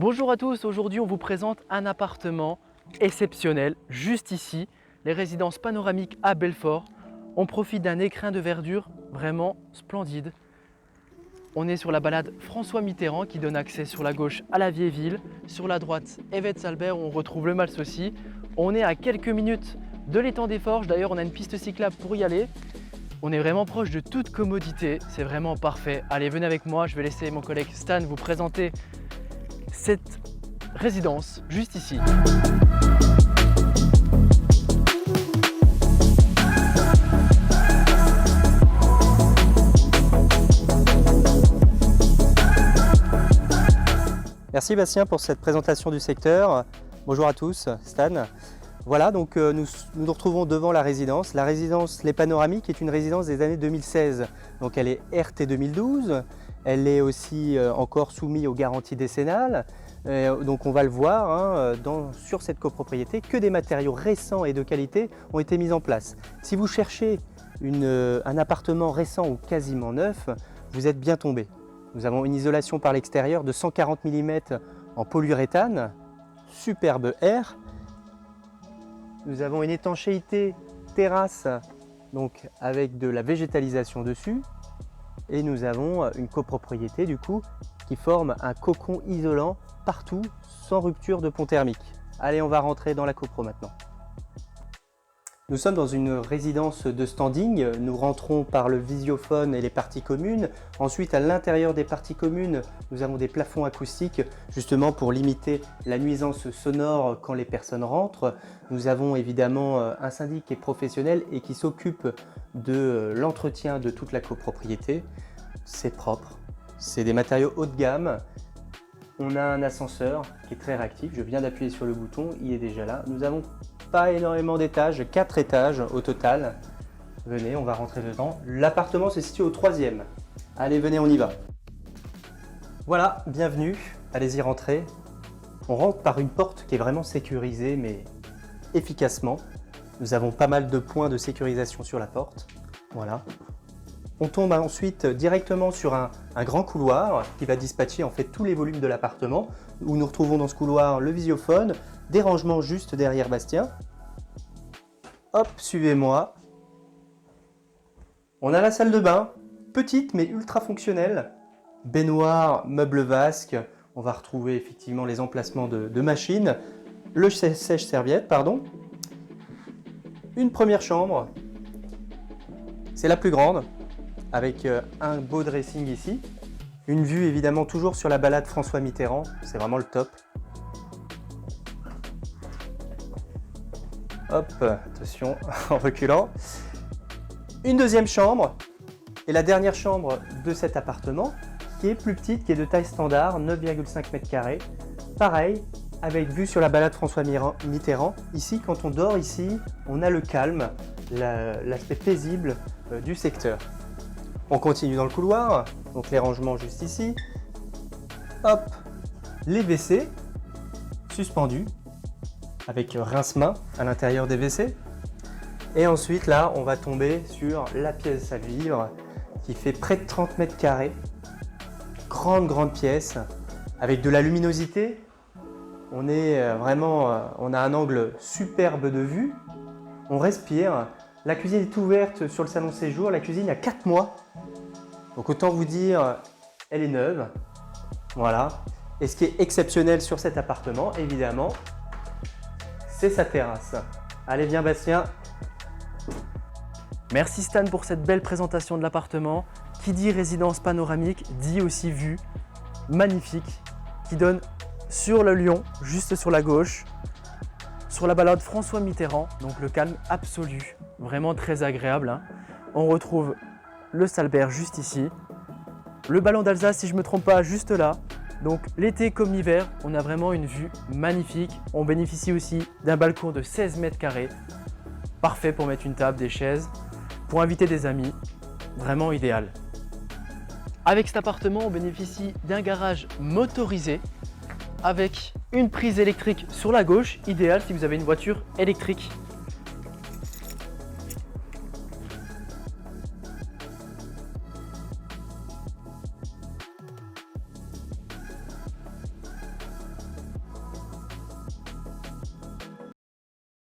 Bonjour à tous, aujourd'hui on vous présente un appartement exceptionnel, juste ici, les résidences panoramiques à Belfort. On profite d'un écrin de verdure vraiment splendide. On est sur la balade François Mitterrand qui donne accès sur la gauche à la vieille ville, sur la droite Evette-Salbert où on retrouve le Mals aussi. On est à quelques minutes de l'étang des Forges, d'ailleurs on a une piste cyclable pour y aller. On est vraiment proche de toute commodité, c'est vraiment parfait. Allez, venez avec moi, je vais laisser mon collègue Stan vous présenter cette résidence juste ici. Merci Bastien pour cette présentation du secteur. Bonjour à tous, Stan. Voilà, donc nous nous retrouvons devant la résidence. La résidence Les Panoramiques est une résidence des années 2016. Donc elle est RT 2012. Elle est aussi encore soumise aux garanties décennales. Donc on va le voir sur cette copropriété que des matériaux récents et de qualité ont été mis en place. Si vous cherchez un appartement récent ou quasiment neuf, vous êtes bien tombé. Nous avons une isolation par l'extérieur de 140 mm en polyuréthane, superbe air. Nous avons une étanchéité terrasse donc avec de la végétalisation dessus. Et nous avons une copropriété du coup qui forme un cocon isolant partout sans rupture de pont thermique. Allez, on va rentrer dans la copro maintenant. Nous sommes dans une résidence de standing. Nous rentrons par le visiophone et les parties communes. Ensuite, à l'intérieur des parties communes, nous avons des plafonds acoustiques justement pour limiter la nuisance sonore quand les personnes rentrent. Nous avons évidemment un syndic qui est professionnel et qui s'occupe de l'entretien de toute la copropriété. C'est propre, c'est des matériaux haut de gamme. On a un ascenseur qui est très réactif. Je viens d'appuyer sur le bouton, il est déjà là. Nous n'avons pas énormément d'étages, 4 étages au total. Venez, on va rentrer dedans. L'appartement se situe au 3e. Allez, venez, on y va. Voilà, bienvenue. Allez-y, rentrez. On rentre par une porte qui est vraiment sécurisée, mais efficacement. Nous avons pas mal de points de sécurisation sur la porte. Voilà. On tombe ensuite directement sur un grand couloir qui va dispatcher en fait tous les volumes de l'appartement, où nous retrouvons dans ce couloir le visiophone, des rangements juste derrière Bastien. Hop, suivez-moi. On a la salle de bain, petite mais ultra fonctionnelle. Baignoire, meuble vasque, on va retrouver effectivement les emplacements de machines, le sèche-serviette, pardon. Une première chambre, c'est la plus grande, avec un beau dressing ici. Une vue évidemment toujours sur la balade François Mitterrand, c'est vraiment le top. Hop, attention, en reculant. Une deuxième chambre, et la dernière chambre de cet appartement, qui est plus petite, qui est de taille standard, 9,5 m². Pareil, avec vue sur la balade François Mitterrand. Ici, quand on dort ici, on a le calme, l'aspect paisible du secteur. On continue dans le couloir, donc les rangements juste ici. Hop, les WC suspendus avec rince-main à l'intérieur des WC. Et ensuite là, on va tomber sur la pièce à vivre qui fait près de 30 m². Grande pièce avec de la luminosité. On est on a un angle superbe de vue. On respire. La cuisine est ouverte sur le salon séjour. La cuisine a 4 mois. Donc autant vous dire, elle est neuve. Voilà. Et ce qui est exceptionnel sur cet appartement, évidemment, c'est sa terrasse. Allez, viens Bastien. Merci Stan pour cette belle présentation de l'appartement. Qui dit résidence panoramique dit aussi vue magnifique qui donne sur le Lyon, juste sur la gauche, sur la balade François Mitterrand, donc le calme absolu, vraiment très agréable. On retrouve le Salbert juste ici, le ballon d'Alsace si je ne me trompe pas juste là. Donc l'été comme l'hiver, on a vraiment une vue magnifique. On bénéficie aussi d'un balcon de 16 m², parfait pour mettre une table, des chaises, pour inviter des amis, vraiment idéal. Avec cet appartement, on bénéficie d'un garage motorisé avec une prise électrique sur la gauche, idéal si vous avez une voiture électrique.